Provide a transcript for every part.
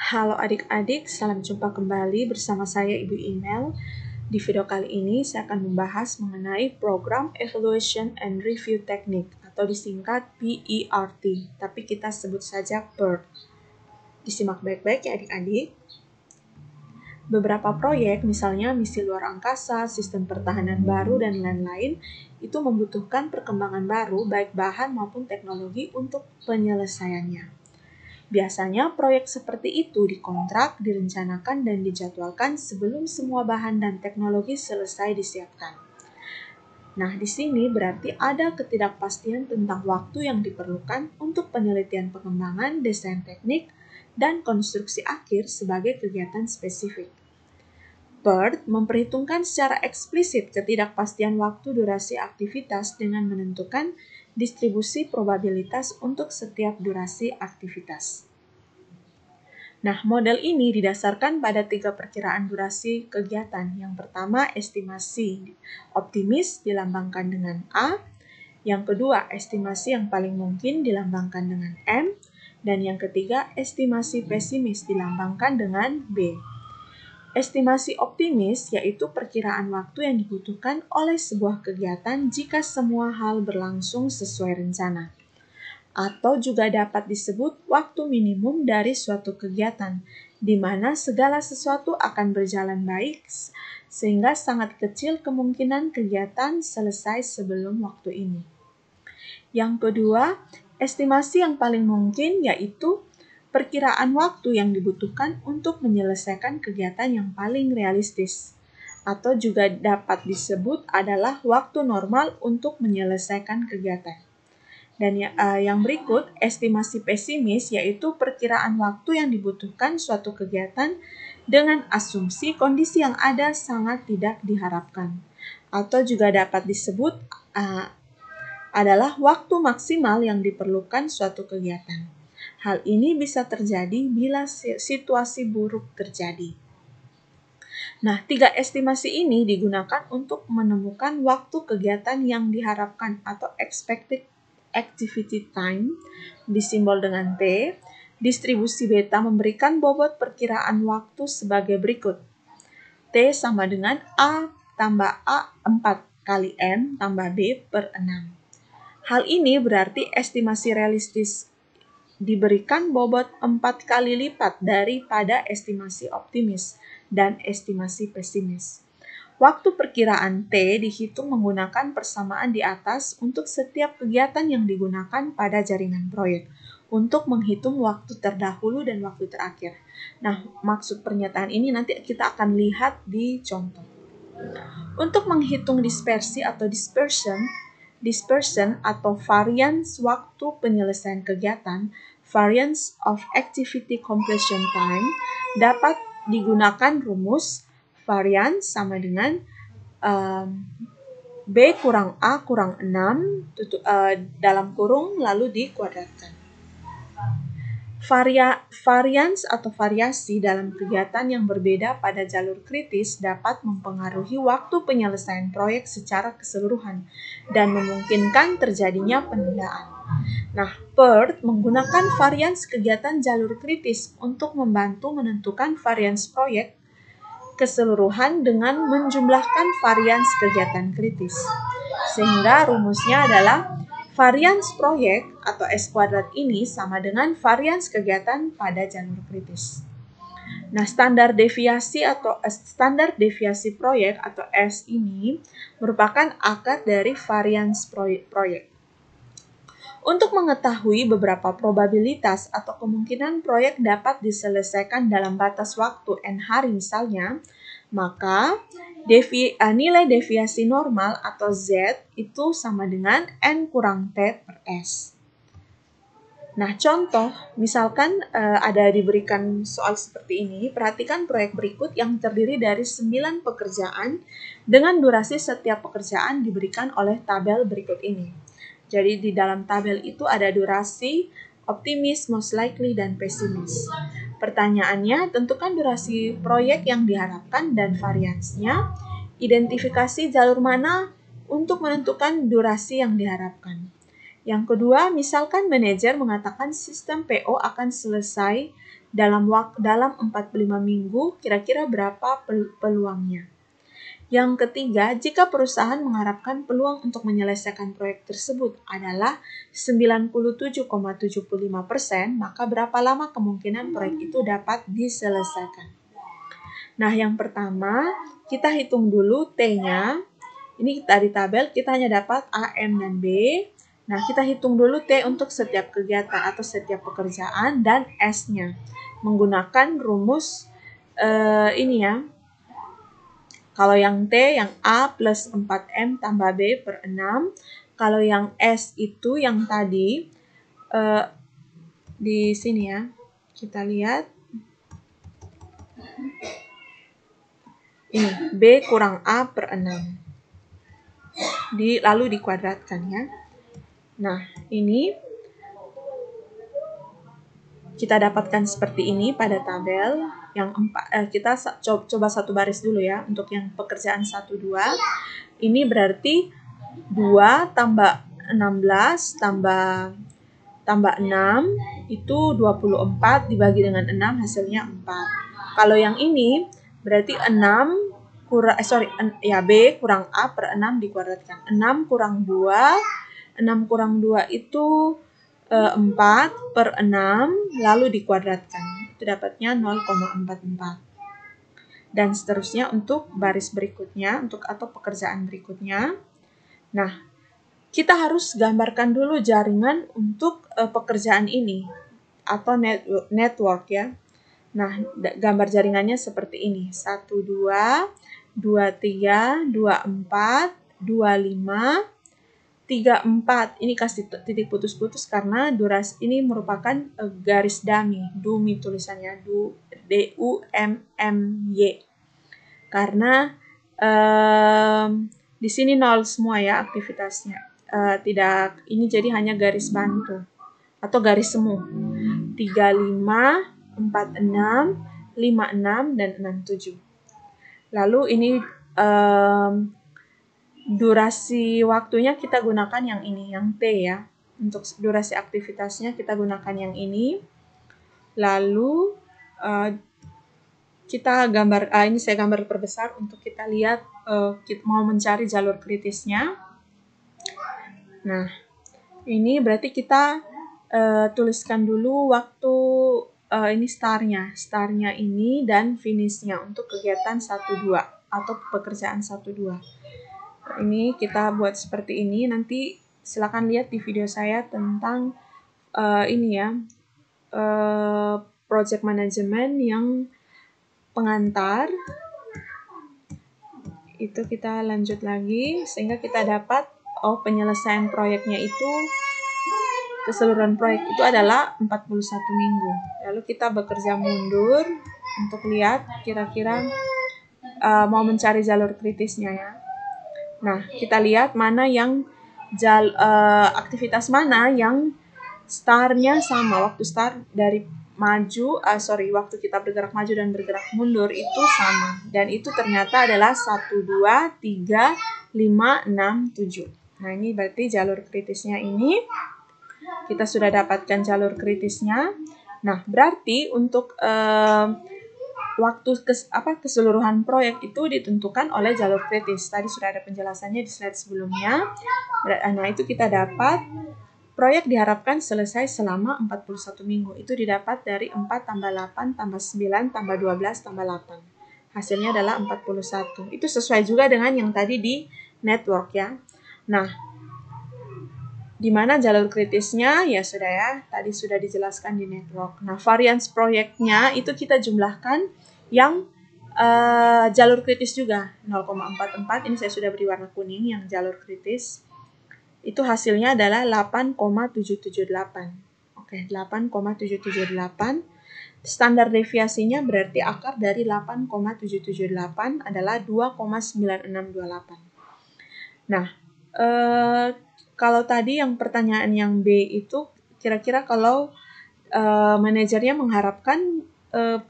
Halo adik-adik, salam jumpa kembali bersama saya Ibu Imel. Di video kali ini saya akan membahas mengenai program Evaluation and Review Technique atau disingkat PERT, tapi kita sebut saja PERT. Disimak baik-baik ya adik-adik. Beberapa proyek, misalnya misi luar angkasa, sistem pertahanan baru, dan lain-lain, itu membutuhkan perkembangan baru baik bahan maupun teknologi untuk penyelesaiannya. Biasanya proyek seperti itu dikontrak, direncanakan, dan dijadwalkan sebelum semua bahan dan teknologi selesai disiapkan. Nah, di sini berarti ada ketidakpastian tentang waktu yang diperlukan untuk penelitian pengembangan, desain teknik, dan konstruksi akhir sebagai kegiatan spesifik. PERT memperhitungkan secara eksplisit ketidakpastian waktu durasi aktivitas dengan menentukan distribusi probabilitas untuk setiap durasi aktivitas. Nah, model ini didasarkan pada 3 perkiraan durasi kegiatan. Yang pertama, estimasi optimis dilambangkan dengan A. Yang kedua, estimasi yang paling mungkin dilambangkan dengan M. Dan yang ketiga, estimasi pesimis dilambangkan dengan B. Estimasi optimis yaitu perkiraan waktu yang dibutuhkan oleh sebuah kegiatan jika semua hal berlangsung sesuai rencana. Atau juga dapat disebut waktu minimum dari suatu kegiatan, di mana segala sesuatu akan berjalan baik, sehingga sangat kecil kemungkinan kegiatan selesai sebelum waktu ini. Yang kedua, estimasi yang paling mungkin yaitu perkiraan waktu yang dibutuhkan untuk menyelesaikan kegiatan yang paling realistis, atau juga dapat disebut adalah waktu normal untuk menyelesaikan kegiatan. Dan yang berikut, estimasi pesimis yaitu perkiraan waktu yang dibutuhkan suatu kegiatan dengan asumsi kondisi yang ada sangat tidak diharapkan. Atau juga dapat disebut adalah waktu maksimal yang diperlukan suatu kegiatan. Hal ini bisa terjadi bila situasi buruk terjadi. Nah, 3 estimasi ini digunakan untuk menemukan waktu kegiatan yang diharapkan atau expected activity time, disimbol dengan T. Distribusi beta memberikan bobot perkiraan waktu sebagai berikut. T sama dengan A tambah A 4 kali M tambah B per 6. Hal ini berarti estimasi realistis diberikan bobot 4 kali lipat daripada estimasi optimis dan estimasi pesimis. Waktu perkiraan T dihitung menggunakan persamaan di atas untuk setiap kegiatan yang digunakan pada jaringan proyek untuk menghitung waktu terdahulu dan waktu terakhir. Nah, maksud pernyataan ini nanti kita akan lihat di contoh. Untuk menghitung dispersi atau dispersion atau variance waktu penyelesaian kegiatan, variance of activity completion time, dapat digunakan rumus variance sama dengan B kurang A kurang 6 dalam kurung lalu dikuadratkan. Variance atau variasi dalam kegiatan yang berbeda pada jalur kritis dapat mempengaruhi waktu penyelesaian proyek secara keseluruhan dan memungkinkan terjadinya penundaan. Nah, PERT menggunakan variance kegiatan jalur kritis untuk membantu menentukan variance proyek keseluruhan dengan menjumlahkan variance kegiatan kritis. Sehingga rumusnya adalah variance proyek atau S kuadrat ini sama dengan variance kegiatan pada jalur kritis. Nah, standar deviasi proyek atau S ini merupakan akar dari variance proyek. Untuk mengetahui beberapa probabilitas atau kemungkinan proyek dapat diselesaikan dalam batas waktu N hari misalnya, maka nilai deviasi normal atau Z itu sama dengan N kurang T per S. Nah, contoh, misalkan ada diberikan soal seperti ini, perhatikan proyek berikut yang terdiri dari 9 pekerjaan dengan durasi setiap pekerjaan diberikan oleh tabel berikut ini. Jadi di dalam tabel itu ada durasi, optimis, most likely, dan pesimis. Pertanyaannya, tentukan durasi proyek yang diharapkan dan variansnya. Identifikasi jalur mana untuk menentukan durasi yang diharapkan. Yang kedua, misalkan manajer mengatakan sistem PO akan selesai dalam 45 minggu, kira-kira berapa peluangnya? Yang ketiga, jika perusahaan mengharapkan peluang untuk menyelesaikan proyek tersebut adalah 97,75%, maka berapa lama kemungkinan proyek itu dapat diselesaikan? Nah, yang pertama, kita hitung dulu T-nya. Ini kita di tabel, kita hanya dapat A, M, dan B. Nah, kita hitung dulu T untuk setiap kegiatan atau setiap pekerjaan dan S-nya. Menggunakan rumus ini ya. Kalau yang T, yang A plus 4M tambah B per 6. Kalau yang S itu yang tadi, di sini ya, kita lihat. Ini, B kurang A per 6. Lalu dikuadratkan ya. Nah, ini kita dapatkan seperti ini pada tabel. Yang 4, kita coba satu baris dulu ya. Untuk yang pekerjaan 1, 2. Ini berarti 2 tambah 16 tambah 6 itu 24 dibagi dengan 6 hasilnya 4. Kalau yang ini berarti 6 kurang B kurang A per 6 dikuadratkan. 6 kurang 2, 6 kurang 2 itu 4 per 6 lalu dikuadratkan. Itu dapatnya 0,44. Dan seterusnya untuk baris berikutnya, atau pekerjaan berikutnya. Nah, kita harus gambarkan dulu jaringan untuk pekerjaan ini atau network ya. Nah, gambar jaringannya seperti ini. 1, 2, 2, 3, 2, 4, 2, 5, 3, 4. Ini kasih titik putus-putus karena durasi ini merupakan garis dummy tulisannya. D-U-M-M-Y. Karena di sini 0 semua ya aktivitasnya. Tidak, ini jadi hanya garis bantu atau garis semu. 3, 5, 4, 6, 5, 6, dan 6, 7. Lalu ini durasi waktunya kita gunakan yang ini, yang T ya. Untuk durasi aktivitasnya kita gunakan yang ini. Lalu ini saya gambar perbesar untuk kita lihat kita mau mencari jalur kritisnya. Nah, ini berarti kita tuliskan dulu waktu ini startnya ini dan finishnya untuk kegiatan 1, 2 atau pekerjaan 1, 2. Ini kita buat seperti ini. Nanti silakan lihat di video saya tentang ini ya, project management yang pengantar. Itu kita lanjut lagi sehingga kita dapat penyelesaian proyeknya itu, keseluruhan proyek itu adalah 41 minggu. Lalu kita bekerja mundur untuk lihat kira-kira mau mencari jalur kritisnya ya. Nah, kita lihat mana yang aktivitas mana yang startnya sama, waktu start dari waktu kita bergerak maju dan bergerak mundur itu sama. Dan itu ternyata adalah 1, 2, 3, 5, 6, 7. Nah, ini berarti jalur kritisnya ini. Kita sudah dapatkan jalur kritisnya. Nah, berarti untuk waktu keseluruhan proyek itu ditentukan oleh jalur kritis. Tadi sudah ada penjelasannya di slide sebelumnya. Nah, itu kita dapat proyek diharapkan selesai selama 41 minggu. Itu didapat dari 4 tambah 8 tambah 9 tambah 12 tambah 8. Hasilnya adalah 41. Itu sesuai juga dengan yang tadi di network ya. Nah, di mana jalur kritisnya? Ya sudah ya, tadi sudah dijelaskan di network. Nah, varians proyeknya itu kita jumlahkan yang jalur kritis juga. 0,44, ini saya sudah beri warna kuning yang jalur kritis. Itu hasilnya adalah 8,778. Oke, 8,778. Standar deviasinya berarti akar dari 8,778 adalah 2,9628. Nah, kalau tadi yang pertanyaan yang B itu, kira-kira kalau manajernya mengharapkan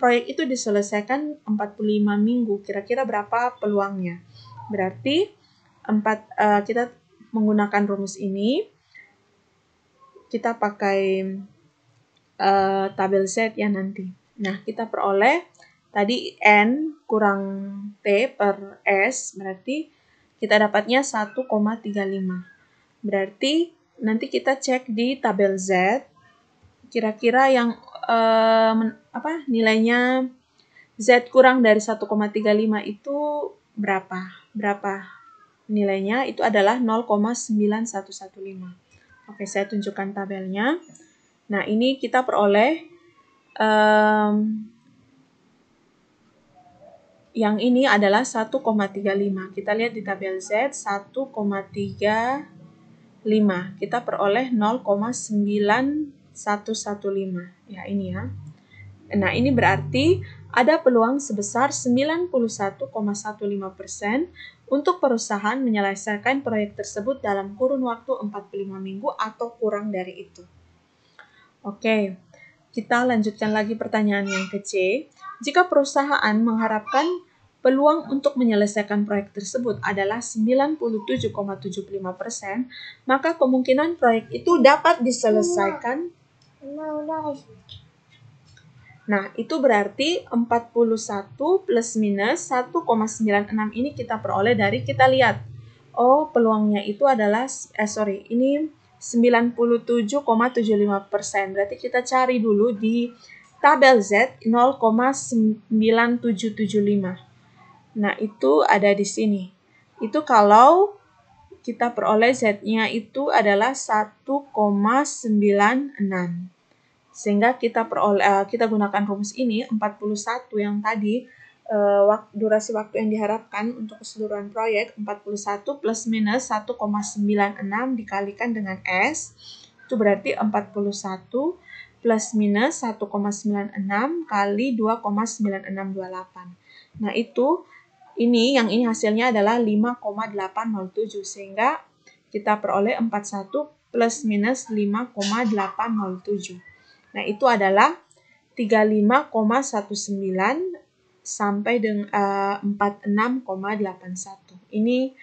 proyek itu diselesaikan 45 minggu, kira-kira berapa peluangnya? Berarti kita menggunakan rumus ini. kita pakai tabel Z ya nanti. Nah, kita peroleh tadi N kurang T per S, berarti kita dapatnya 1,35. Berarti nanti kita cek di tabel Z, kira-kira yang nilainya Z kurang dari 1,35 itu berapa? Berapa nilainya? Itu adalah 0,9115. Oke, saya tunjukkan tabelnya. Nah, ini kita peroleh yang ini adalah 1,35. Kita lihat di tabel Z, 1,35. Kita peroleh 0,9115. Ya, ini ya. Nah, ini berarti ada peluang sebesar 91,15% untuk perusahaan menyelesaikan proyek tersebut dalam kurun waktu 45 minggu atau kurang dari itu. Oke, kita lanjutkan lagi pertanyaan yang ke C. Jika perusahaan mengharapkan peluang untuk menyelesaikan proyek tersebut adalah 97,75%, maka kemungkinan proyek itu dapat diselesaikan. Nah, itu berarti 41 plus minus 1,96 ini kita peroleh dari kita lihat. Oh, peluangnya itu adalah, ini 97,75%. Berarti kita cari dulu di tabel Z 0,9775. Nah, itu ada di sini. Itu kalau kita peroleh Z-nya itu adalah 1,96. Sehingga kita gunakan rumus ini 41 yang tadi, durasi waktu yang diharapkan untuk keseluruhan proyek 41 plus minus 1,96 dikalikan dengan S, itu berarti 41 plus minus 1,96 kali 2,9628. Nah, yang ini hasilnya adalah 5,807, sehingga kita peroleh 41 plus minus 5,807. Nah, itu adalah 35,19 sampai dengan 46,81. Ini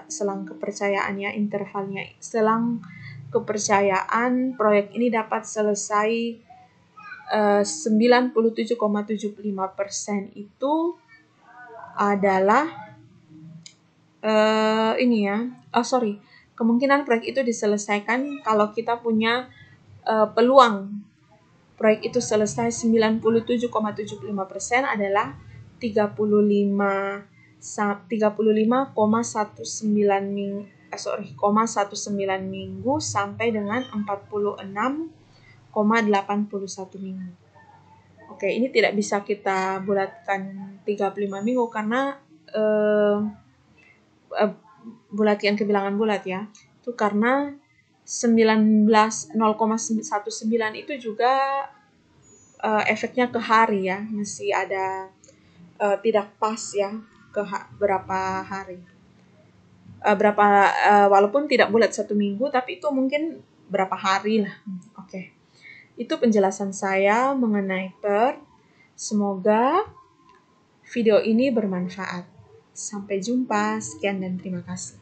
selang kepercayaannya, intervalnya, selang kepercayaan proyek ini dapat selesai 97,75% itu adalah kemungkinan proyek itu diselesaikan kalau kita punya peluang proyek itu selesai 97,75% adalah 35,19 minggu sampai dengan 46,81 minggu. Oke, ini tidak bisa kita bulatkan 35 minggu karena bulatkan ke bilangan bulat ya. Itu karena 0,19 itu juga efeknya ke hari ya, masih ada tidak pas ya ke berapa hari. Walaupun tidak bulat 1 minggu, tapi itu mungkin berapa hari lah. Oke. Itu penjelasan saya mengenai PER. Semoga video ini bermanfaat. Sampai jumpa, sekian dan terima kasih.